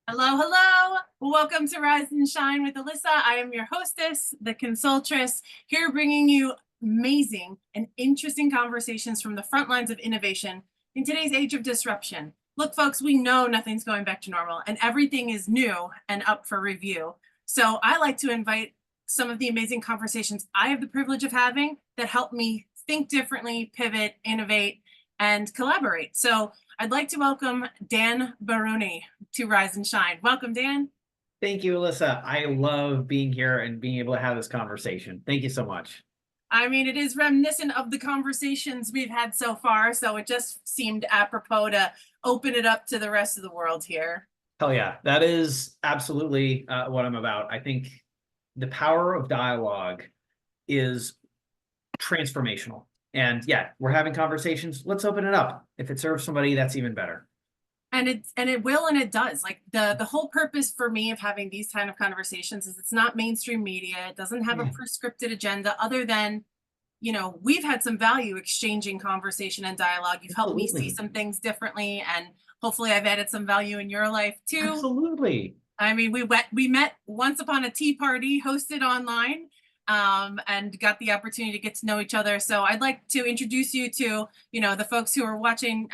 Hello, hello. Welcome to Rise and Shine with Alissa. I am your hostess, the consultress, here bringing you amazing and interesting conversations from the front lines of innovation in today's age of disruption. Look, folks, we know nothing's going back to normal and everything is new and up for review. So I like to invite some of the amazing conversations I have the privilege of having that help me think differently, pivot, innovate, and collaborate. So I'd like to welcome Dan Barone to Rise and Shine. Welcome, Dan. Thank you, Alissa. I love being here and being able to have this conversation. Thank you so much. I mean, it is reminiscent of the conversations we've had so far, so it just seemed apropos to open it up to the rest of the world here. Hell yeah, that is absolutely what I'm about. I think the power of dialogue is transformational. And yeah, we're having conversations. Let's open it up. If it serves somebody, that's even better. And it will and it does. Like the whole purpose for me of having these kind of conversations is it's not mainstream media. It doesn't have a prescripted agenda other than, you know, we've had some value exchanging conversation and dialogue. You've helped me see some things differently, and hopefully I've added some value in your life too. Absolutely. I mean, we met once upon a tea party hosted online, and got the opportunity to get to know each other. So I'd like to introduce you to, you know, the folks who are watching.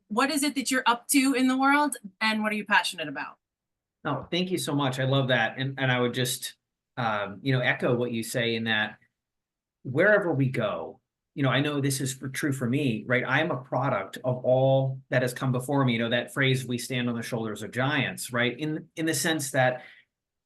What is it that you're up to in the world, and what are you passionate about? No, thank you so much. I love that. And I would just, echo what you say in that wherever we go, I know this is true for me, right? I am a product of all that has come before me. That phrase, we stand on the shoulders of giants, right? In the sense that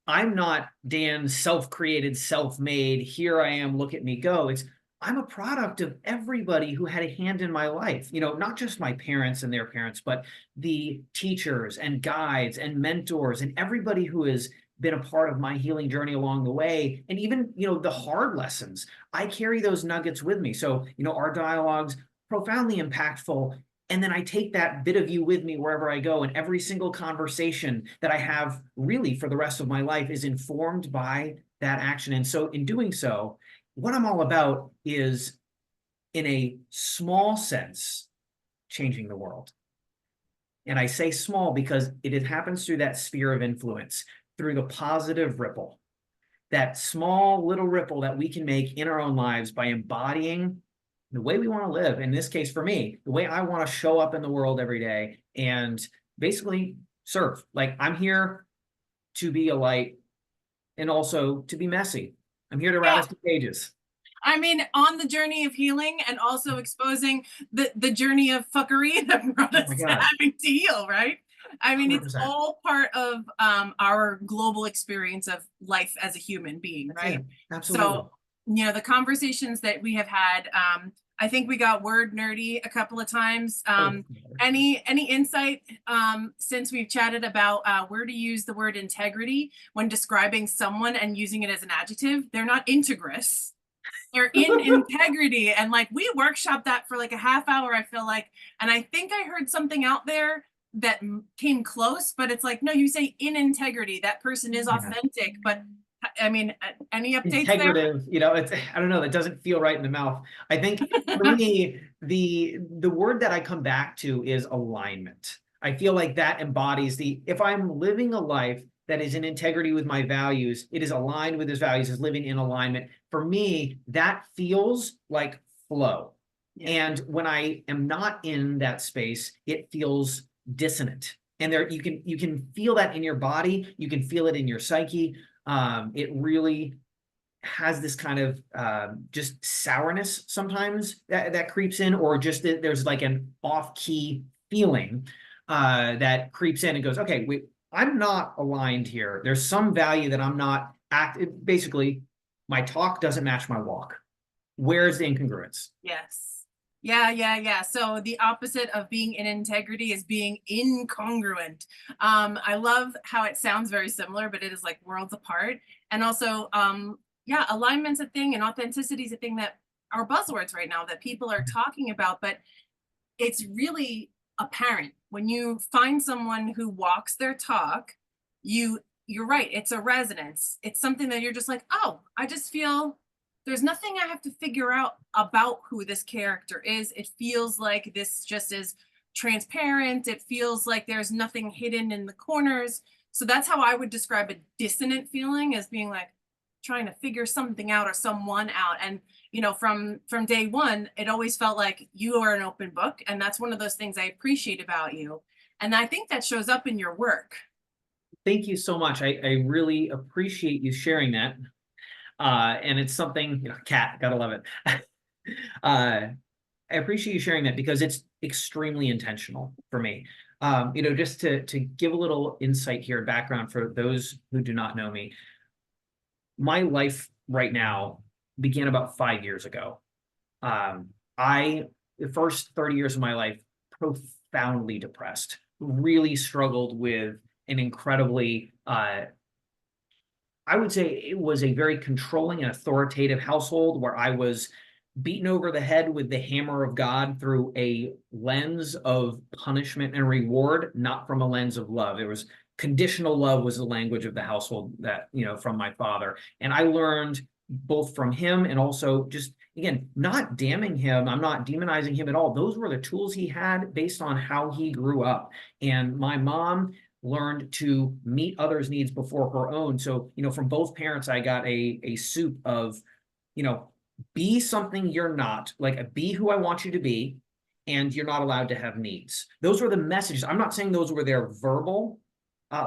I'm not Dan's self-created, self-made, here I am, look at me go. I'm a product of everybody who had a hand in my life, not just my parents and their parents, but the teachers and guides and mentors and everybody who has been a part of my healing journey along the way. And even, the hard lessons, I carry those nuggets with me. So, our dialogues, profoundly impactful. And then I take that bit of you with me wherever I go. And every single conversation that I have really for the rest of my life is informed by that action. And so in doing so, what I'm all about is, in a small sense, changing the world. And I say small because it happens through that sphere of influence, through the positive ripple, that small little ripple that we can make in our own lives by embodying the way we want to live. In this case, for me, the way I want to show up in the world every day and basically serve. Like, I'm here to be a light and also to be messy. I'm here to rattle some cages. I mean, on the journey of healing and also exposing the journey of fuckery that brought us to having to heal, right? I mean, 100%. It's all part of our global experience of life as a human being, right? Absolutely. So, the conversations that we have had, I think we got word nerdy a couple of times. Any insight since we've chatted about where to use the word integrity when describing someone and using it as an adjective? They're not integrous. They're in integrity. And like, we workshopped that for like a half hour, I feel like. And I think I heard something out there that came close, but it's like, no, you say in integrity, that person is authentic. But I mean, any updates integrative there? It's, I don't know, that doesn't feel right in the mouth. I think for me, the word that I come back to is alignment. I feel like that embodies if I'm living a life that is in integrity with my values, it is aligned with his values, is living in alignment. For me, that feels like flow. Yeah. And when I am not in that space, it feels dissonant. And there, you can feel that in your body, you can feel it in your psyche. It really has this kind of just sourness sometimes that creeps in, or just there's like an off-key feeling that creeps in and goes, okay, wait, I'm not aligned here. There's some value that I'm not basically, my talk doesn't match my walk. Where's the incongruence? Yes. Yeah. So the opposite of being in integrity is being incongruent. I love how it sounds very similar, but it is like worlds apart. And also, alignment's a thing and authenticity is a thing that are buzzwords right now that people are talking about, but it's really apparent when you find someone who walks their talk. You're right, it's a resonance. It's something that you're just like, oh, I just feel there's nothing I have to figure out about who this character is. It feels like this just is transparent. It feels like there's nothing hidden in the corners. So that's how I would describe a dissonant feeling, as being like trying to figure something out or someone out. And from day one, it always felt like you are an open book, and that's one of those things I appreciate about you. And I think that shows up in your work. Thank you so much. I really appreciate you sharing that. And it's something, cat, gotta love it. I appreciate you sharing that because it's extremely intentional for me. Just to give a little insight here, background for those who do not know me, my life right now began about 5 years ago. The first 30 years of my life, profoundly depressed, really struggled with an incredibly, I would say it was a very controlling and authoritative household where I was beaten over the head with the hammer of God through a lens of punishment and reward, not from a lens of love. It was conditional love was the language of the household that, from my father. And I learned both from him and also just, again, not damning him. I'm not demonizing him at all. Those were the tools he had based on how he grew up. And my mom learned to meet others' needs before her own. So, from both parents, I got a soup of, be something you're not, like be who I want you to be, and you're not allowed to have needs. Those were the messages. I'm not saying those were their verbal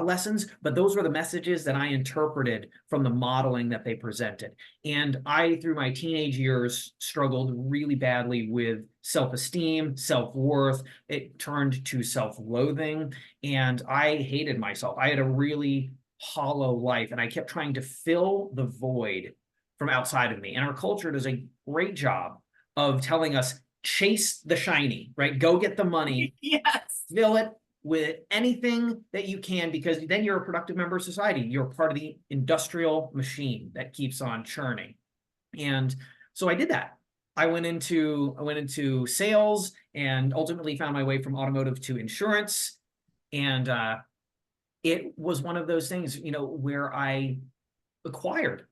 lessons, but those were the messages that I interpreted from the modeling that they presented. And I, through my teenage years, struggled really badly with self-esteem, self-worth. It turned to self-loathing, and I hated myself. I had a really hollow life, and I kept trying to fill the void from outside of me. And our culture does a great job of telling us, chase the shiny, right? Go get the money, Yes. fill it with anything that you can, because then you're a productive member of society. You're part of the industrial machine that keeps on churning. And so I did that. I went into sales and ultimately found my way from automotive to insurance. And it was one of those things, where I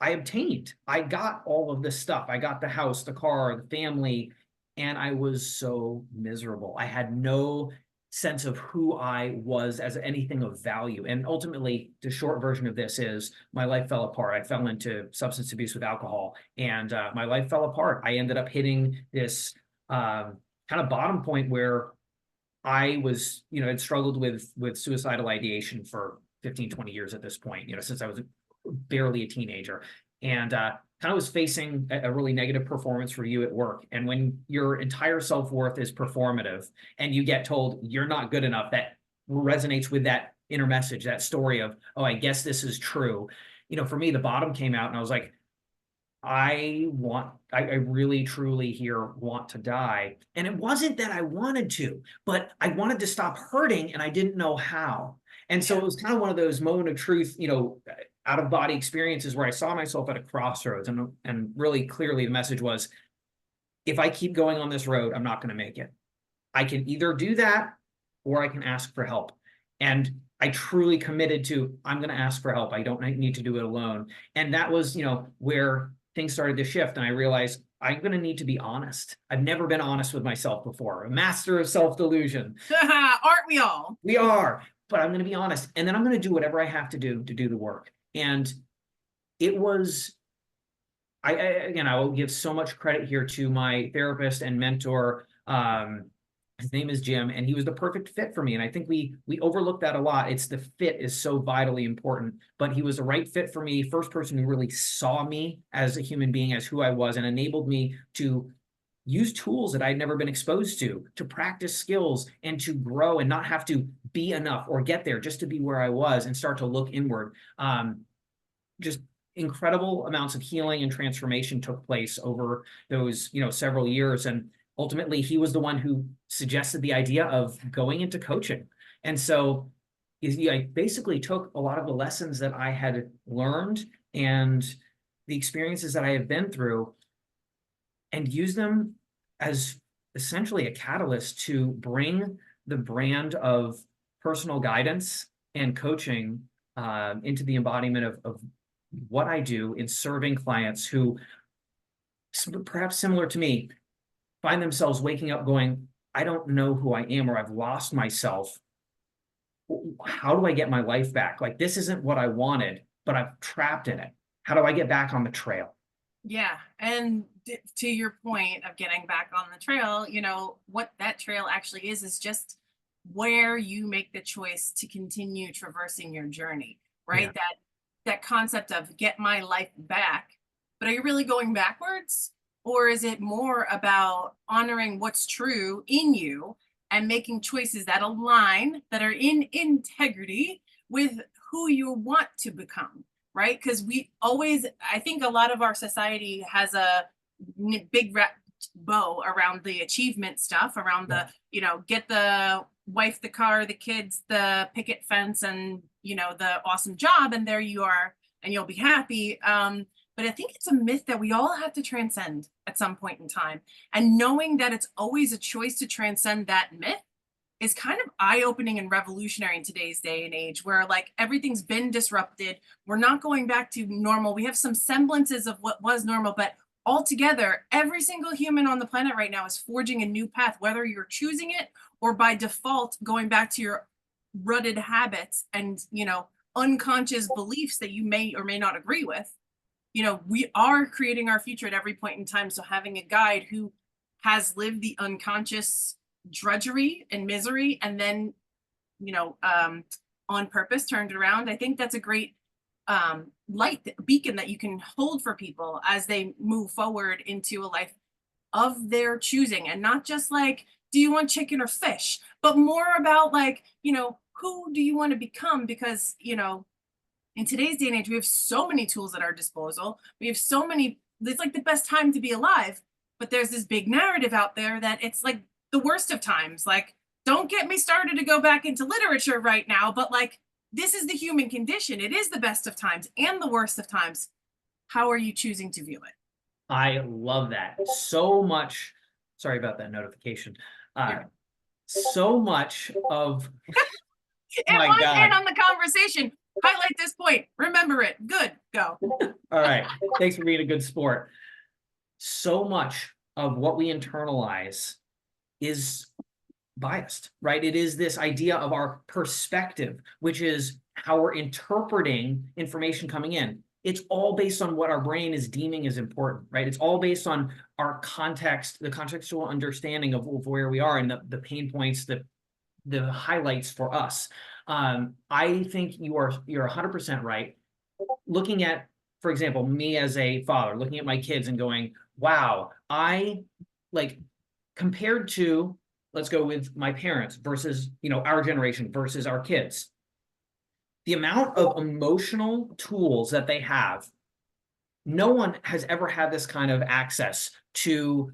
obtained, I got all of this stuff. I got the house, the car, the family, and I was so miserable. I had no sense of who I was as anything of value. And ultimately, the short version of this is my life fell apart. I fell into substance abuse with alcohol, and my life fell apart. I ended up hitting this kind of bottom point where I was, had struggled with suicidal ideation for 15, 20 years at this point, since I was barely a teenager, and kind of was facing a really negative performance review at work. And when your entire self-worth is performative and you get told you're not good enough, that resonates with that inner message, that story of, oh, I guess this is true. For me, the bottom came out and I was like, I really truly here want to die. And it wasn't that I wanted to, but I wanted to stop hurting and I didn't know how. And so it was kind of one of those moment of truth, out of body experiences where I saw myself at a crossroads, and really clearly the message was, if I keep going on this road, I'm not going to make it. I can either do that or I can ask for help. And I truly committed to, I'm going to ask for help. I don't need to do it alone. And that was, where things started to shift. And I realized I'm going to need to be honest. I've never been honest with myself before. A master of self-delusion. Aren't we all? We are, but I'm going to be honest. And then I'm going to do whatever I have to do the work. And it was, again, I will give so much credit here to my therapist and mentor. His name is Jim, and he was the perfect fit for me. And I think we overlook that a lot. It's the fit is so vitally important, but he was the right fit for me. First person who really saw me as a human being, as who I was, and enabled me to use tools that I'd never been exposed to practice skills and to grow and not have to be enough or get there, just to be where I was and start to look inward. Just incredible amounts of healing and transformation took place over those, several years. And ultimately, he was the one who suggested the idea of going into coaching. And so I basically took a lot of the lessons that I had learned and the experiences that I have been through and used them as essentially a catalyst to bring the brand of personal guidance and coaching into the embodiment of what I do in serving clients who, perhaps similar to me, find themselves waking up going, I don't know who I am, or I've lost myself. how do I get my life back? Like, this isn't what I wanted, but I'm trapped in it. How do I get back on the trail? Yeah. And to your point of getting back on the trail, what that trail actually is just where you make the choice to continue traversing your journey, Yeah. right? That concept of get my life back. But are you really going backwards? Or is it more about honoring what's true in you and making choices that align, that are in integrity with who you want to become? Right? Because I think a lot of our society has a big bow around the achievement stuff, around Yeah. the, get the wife, the car, the kids, the picket fence, and, the awesome job. And there you are, and you'll be happy. But I think it's a myth that we all have to transcend at some point in time. And knowing that it's always a choice to transcend that myth is kind of eye-opening and revolutionary in today's day and age, where like everything's been disrupted. We're not going back to normal. We have some semblances of what was normal, but altogether, every single human on the planet right now is forging a new path, whether you're choosing it or by default going back to your rutted habits and, unconscious beliefs that you may or may not agree with. We are creating our future at every point in time. So having a guide who has lived the unconscious drudgery and misery and then, on purpose turned it around, I think that's a great light beacon that you can hold for people as they move forward into a life of their choosing, and not just like, do you want chicken or fish, but more about like, who do you want to become? Because, in today's day and age, we have so many tools at our disposal. We have so many, it's like the best time to be alive. But there's this big narrative out there that it's like the worst of times. Like, don't get me started to go back into literature right now, but like, this is the human condition. It is the best of times and the worst of times. How are you choosing to view it? I love that so much. Sorry about that notification. Uh, so much of It my was in God. on the conversation. Highlight this point. Remember it. Good. Go. All right. Thanks for being a good sport. So much of what we internalize is biased, right? It is this idea of our perspective, which is how we're interpreting information coming in. It's all based on what our brain is deeming as important, right? It's all based on our context, the contextual understanding of where we are and the pain points, the highlights for us. I think you're 100% right. Looking at, for example, me as a father, looking at my kids and going, wow, I like compared to, let's go with my parents versus, our generation versus our kids. The amount of emotional tools that they have, no one has ever had this kind of access to,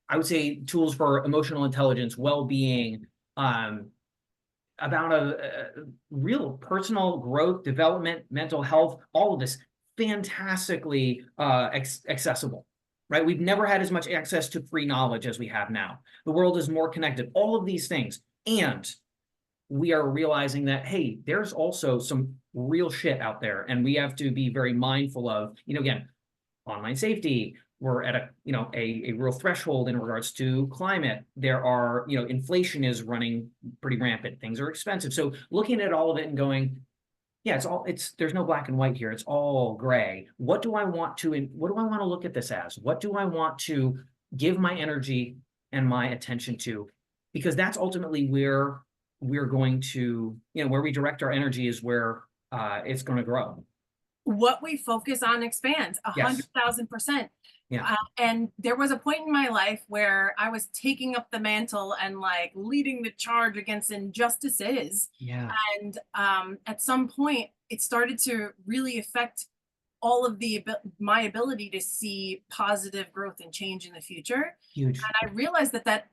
I would say tools for emotional intelligence, well-being, about a real personal growth, development, mental health, all of this fantastically accessible, right? We've never had as much access to free knowledge as we have now. The world is more connected, all of these things. And we are realizing that, hey, there's also some real shit out there. And we have to be very mindful of, again, online safety. We're at a real threshold in regards to climate. There are, inflation is running pretty rampant. Things are expensive. So looking at all of it and going, yeah, there's no black and white here. It's all gray. What do I want to look at this as? What do I want to give my energy and my attention to? Because that's ultimately where we're going to, where we direct our energy is where it's going to grow. What we focus on expands Yes. 100,000%. Yeah. And there was a point in my life where I was taking up the mantle and like leading the charge against injustices. Yeah. And at some point, it started to really affect all of my ability to see positive growth and change in the future. Huge. And I realized that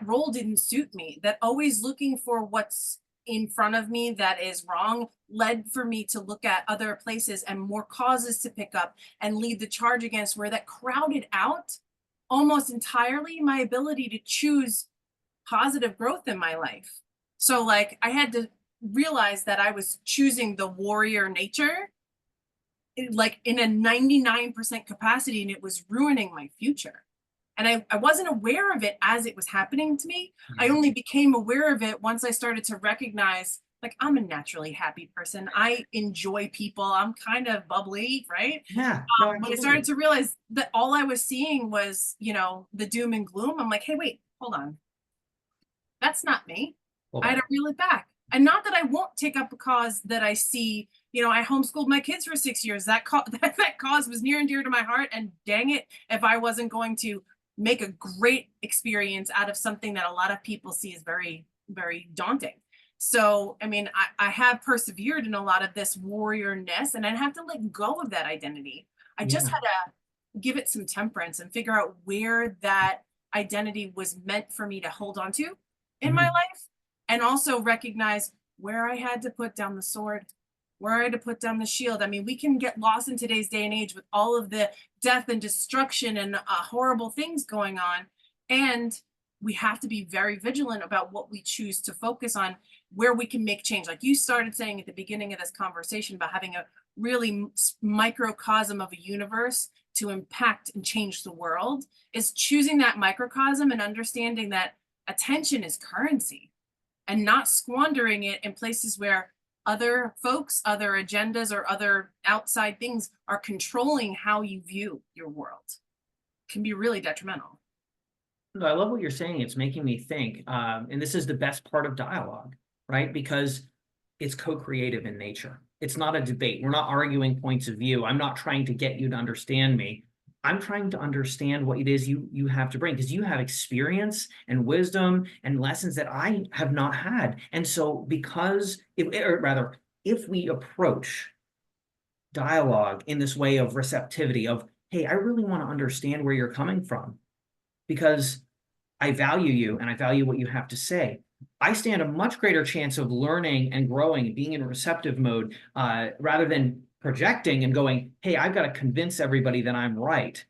role didn't suit me. That always looking for what's in front of me that is wrong led for me to look at other places and more causes to pick up and lead the charge against, where that crowded out almost entirely my ability to choose positive growth in my life. So like I had to realize that I was choosing the warrior nature like in a 99% capacity, and it was ruining my future. And I wasn't aware of it as it was happening to me. I Yeah. only became aware of it once I started to recognize, like, I'm a naturally happy person. I enjoy people. I'm kind of bubbly, right? Yeah, no, When I started absolutely. to realize that all I was seeing was, the doom and gloom, I'm like, hey, wait, hold on. That's not me. Hold I had on. to reel it back. And not that I won't take up a cause that I see, I homeschooled my kids for 6 years. That cause was near and dear to my heart. And dang it, if I wasn't going to make a great experience out of something that a lot of people see as very, very daunting. So, I mean, I have persevered in a lot of this warriorness, and I have to let go of that identity. I just Yeah. had to give it some temperance and figure out where that identity was meant for me to hold on to in my Mhm. life, and also recognize where I had to put down the sword, where I had to put down the shield. I mean, we can get lost in today's day and age with all of the death and destruction and horrible things going on. And we have to be very vigilant about what we choose to focus on, where we can make change. Like you started saying at the beginning of this conversation about having a really microcosm of a universe to impact and change the world, is choosing that microcosm and understanding that attention is currency, and not squandering it in places where other folks, other agendas, or other outside things are controlling how you view your world. Can be really detrimental. No, I love what you're saying. It's making me think, and this is the best part of dialogue, right? Because it's co-creative in nature. It's not a debate. We're not arguing points of view. I'm not trying to get you to understand me. I'm trying to understand what it is you have to bring, because you have experience and wisdom and lessons that I have not had. And so or rather, if we approach dialogue in this way of receptivity of, hey, I really want to understand where you're coming from because I value you and I value what you have to say. I stand a much greater chance of learning and growing and being in a receptive mode rather than projecting and going, hey, I've got to convince everybody that I'm right,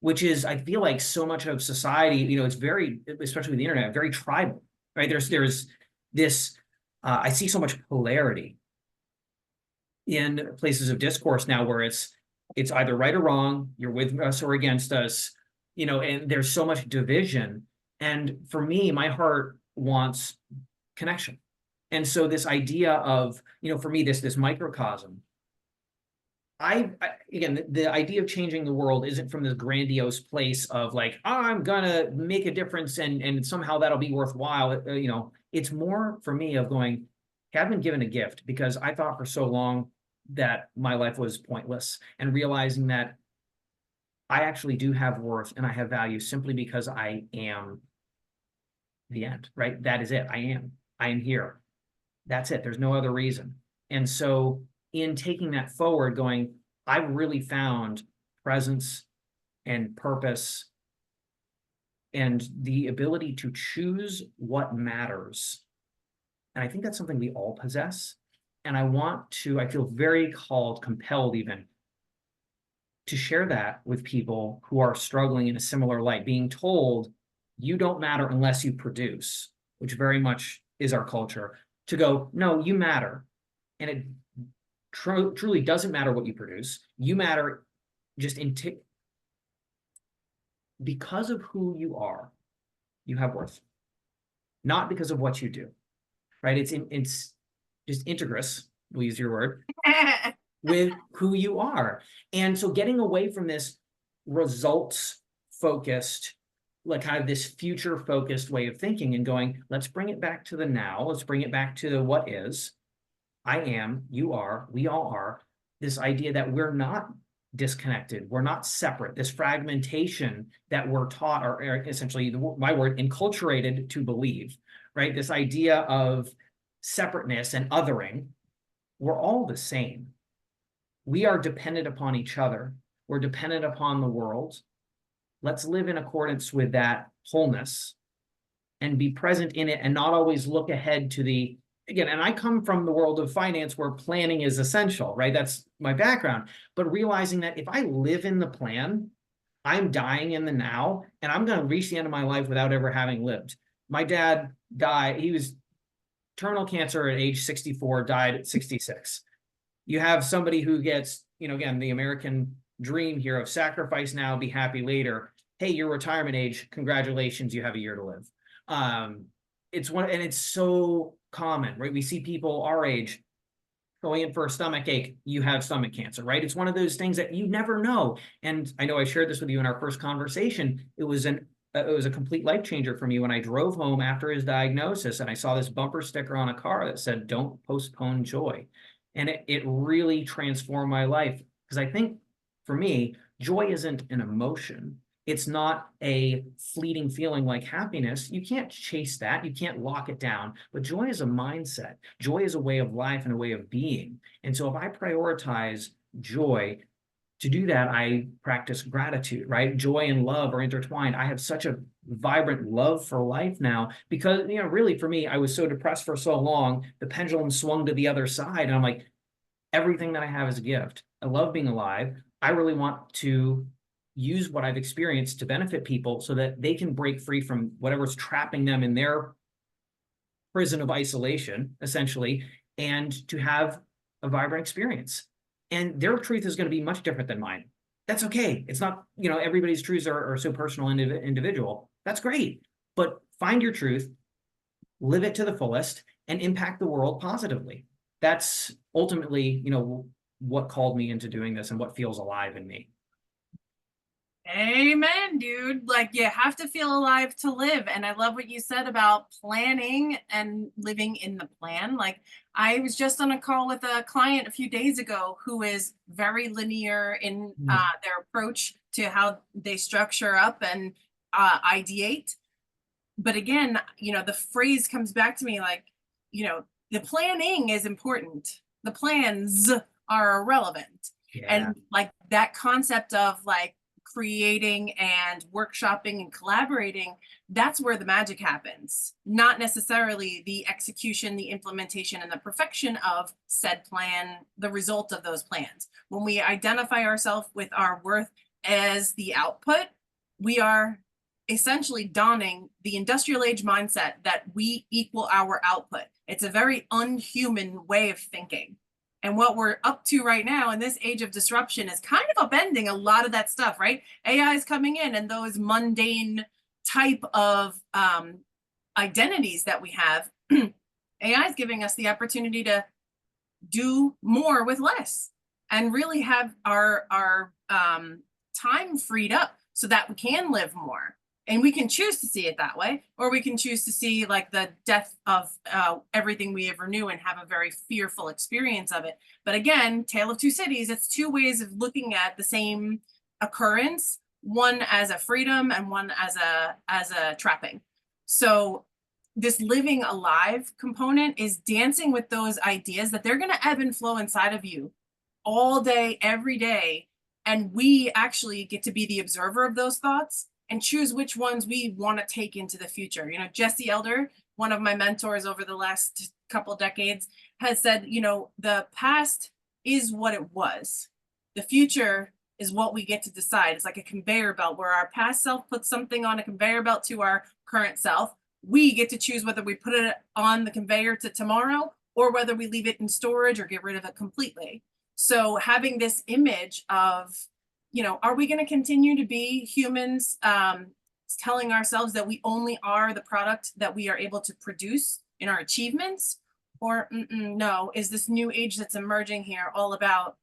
which is, I feel like so much of society, it's very, especially with the internet, very tribal, right? There's this, I see so much polarity in places of discourse now where it's either right or wrong, you're with us or against us, and there's so much division. And for me, my heart wants connection. And so this idea of, for me, this microcosm, again, the idea of changing the world isn't from this grandiose place of like, oh, I'm gonna make a difference and somehow that'll be worthwhile. It's more for me of going, hey, I've been given a gift because I thought for so long that my life was pointless, and realizing that I actually do have worth and I have value simply because I am the end, right? That is it. I am here. That's it. There's no other reason. And so in taking that forward, going, I've really found presence and purpose and the ability to choose what matters. And I think that's something we all possess. And I feel very compelled even to share that with people who are struggling in a similar light, being told you don't matter unless you produce, which very much is our culture, to go, no, you matter. And it truly doesn't matter what you produce. You matter just because of who you are, you have worth, not because of what you do, right? It's just integrous, we'll use your word, with who you are. And so getting away from this results focused, like kind of this future focused way of thinking and going, let's bring it back to the now. Let's bring it back to the what is. I am, you are, we all are. This idea that we're not disconnected, we're not separate. This fragmentation that we're taught, or essentially my word, enculturated to believe, right? This idea of separateness and othering, we're all the same. We are dependent upon each other. We're dependent upon the world. Let's live in accordance with that wholeness and be present in it and not always look ahead to again, and I come from the world of finance where planning is essential, right? That's my background. But realizing that if I live in the plan, I'm dying in the now, and I'm going to reach the end of my life without ever having lived. My dad died. He was terminal cancer at age 64, died at 66. You have somebody who gets, again, the American dream here of sacrifice now, be happy later. hey, your retirement age, congratulations, you have a year to live. It's one, and it's so common, right? We see people our age going in for a stomach ache, you have stomach cancer, right? It's one of those things that you never know. And I know I shared this with you in our first conversation. It was a complete life changer for me when I drove home after his diagnosis and I saw this bumper sticker on a car that said, "Don't postpone joy." And it really transformed my life, because I think for me, joy isn't an emotion. It's not a fleeting feeling like happiness. You can't chase that. You can't lock it down. But joy is a mindset. Joy is a way of life and a way of being. And so if I prioritize joy, to do that, I practice gratitude, right? Joy and love are intertwined. I have such a vibrant love for life now because, really for me, I was so depressed for so long, the pendulum swung to the other side. And I'm like, everything that I have is a gift. I love being alive. I really want to use what I've experienced to benefit people so that they can break free from whatever's trapping them in their prison of isolation, essentially, and to have a vibrant experience. And their truth is going to be much different than mine. That's okay. It's not, everybody's truths are so personal and individual. That's great. But find your truth, live it to the fullest, and impact the world positively. That's ultimately, what called me into doing this and what feels alive in me. Amen, dude. Like, you have to feel alive to live. And I love what you said about planning and living in the plan. Like, I was just on a call with a client a few days ago who is very linear in their approach to how they structure up and ideate. But again, the phrase comes back to me like, the planning is important. The plans are irrelevant. Yeah. And like that concept of like creating and workshopping and collaborating, that's where the magic happens, not necessarily the execution, the implementation, and the perfection of said plan, the result of those plans. When we identify ourselves with our worth as the output, we are essentially donning the industrial age mindset that we equal our output. It's a very unhuman way of thinking. And what we're up to right now in this age of disruption is kind of upending a lot of that stuff, right? AI is coming in, and those mundane type of identities that we have, AI is giving us the opportunity to do more with less and really have our time freed up so that we can live more. And we can choose to see it that way, or we can choose to see like the death of everything we ever knew and have a very fearful experience of it. But again, Tale of Two Cities, it's two ways of looking at the same occurrence, one as a freedom and one as a trapping. So this living alive component is dancing with those ideas that they're going to ebb and flow inside of you all day, every day. And we actually get to be the observer of those thoughts and choose which ones we want to take into the future. Jesse Elder, one of my mentors over the last couple decades, has said, the past is what it was. The future is what we get to decide. It's like a conveyor belt where our past self puts something on a conveyor belt to our current self. We get to choose whether we put it on the conveyor to tomorrow or whether we leave it in storage or get rid of it completely. So having this image of, are we going to continue to be humans telling ourselves that we only are the product that we are able to produce in our achievements? Or no, is this new age that's emerging here all about,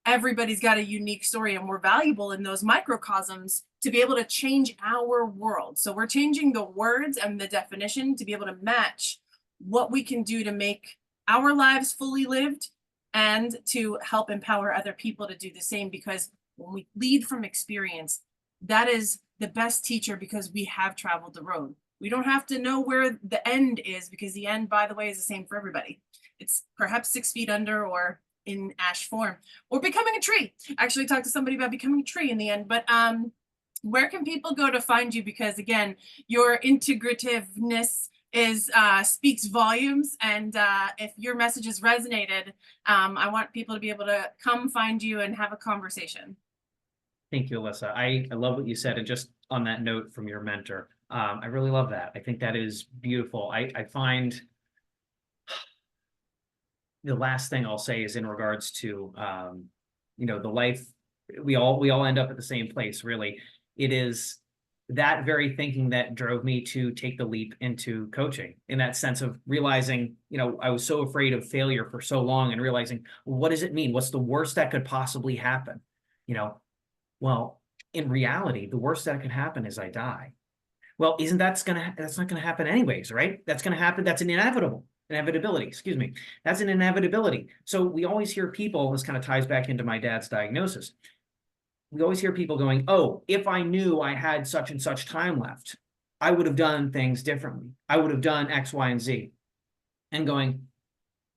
everybody's got a unique story and we're valuable in those microcosms to be able to change our world. So we're changing the words and the definition to be able to match what we can do to make our lives fully lived and to help empower other people to do the same. Because when we lead from experience, that is the best teacher because we have traveled the road. We don't have to know where the end is because the end, by the way, is the same for everybody. It's perhaps 6 feet under or in ash form or becoming a tree. I actually talked to somebody about becoming a tree in the end, but where can people go to find you? Because again, your integrativeness is speaks volumes, and if your message has resonated, I want people to be able to come find you and have a conversation. Thank you, Alissa. I love what you said. And just on that note from your mentor, I really love that. I think that is beautiful. I find the last thing I'll say is in regards to, the life, we all end up at the same place, really. it is that very thinking that drove me to take the leap into coaching, in that sense of realizing, I was so afraid of failure for so long, and realizing, well, what does it mean? What's the worst that could possibly happen? Well, in reality, the worst that could happen is I die. Well, that's not gonna happen anyways, right? That's gonna happen. That's an inevitability, excuse me. That's an inevitability. So we always hear people, this kind of ties back into my dad's diagnosis. We always hear people going, oh, if I knew I had such and such time left, I would have done things differently. I would have done X, Y, and Z. And going,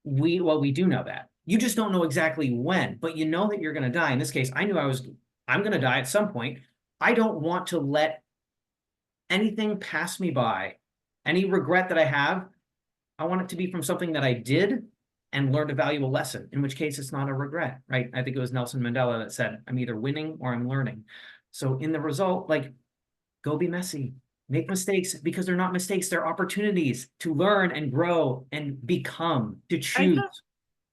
we do know that. You just don't know exactly when, but you know that you're going to die. In this case, I knew I'm going to die at some point. I don't want to let anything pass me by. Any regret that I have, I want it to be from something that I did and learned a valuable lesson, in which case it's not a regret, right? I think it was Nelson Mandela that said, I'm either winning or I'm learning. So in the result, like, go be messy, make mistakes, because they're not mistakes. They're opportunities to learn and grow and become, to choose.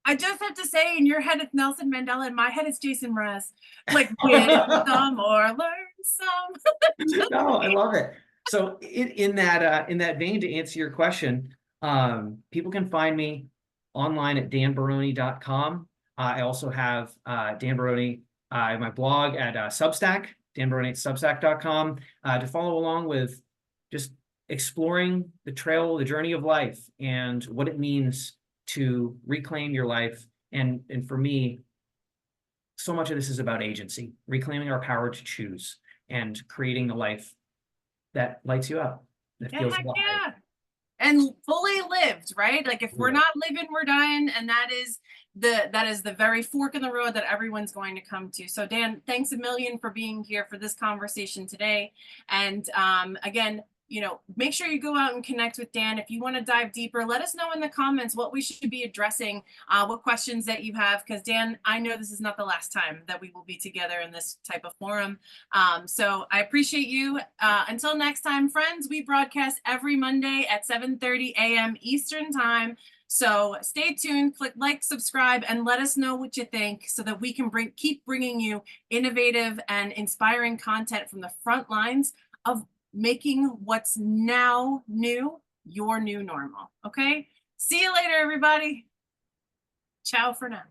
I just have to say, in your head it's Nelson Mandela, in my head it's Jason Mraz. Like, win some or learn some. No, I love it. So in that vein, to answer your question, people can find me online at danbarone.com. I also have Dan Barone, my blog at Substack, danbarone@substack.com, to follow along with just exploring the trail, the journey of life, and what it means to reclaim your life. And for me, so much of this is about agency, reclaiming our power to choose and creating a life that lights you up, that feels alive. Yeah. And fully lived, right? Like, if we're not living, we're dying. And that is the very fork in the road that everyone's going to come to. So Dan, thanks a million for being here for this conversation today. And again, make sure you go out and connect with Dan. If you want to dive deeper, let us know in the comments what we should be addressing, what questions that you have, because Dan, I know this is not the last time that we will be together in this type of forum. So I appreciate you. Until next time, friends, we broadcast every Monday at 7:30 a.m. Eastern time. So stay tuned, click like, subscribe, and let us know what you think, so that we can keep bringing you innovative and inspiring content from the front lines of making what's now new your new normal. Okay? See you later, everybody. Ciao for now.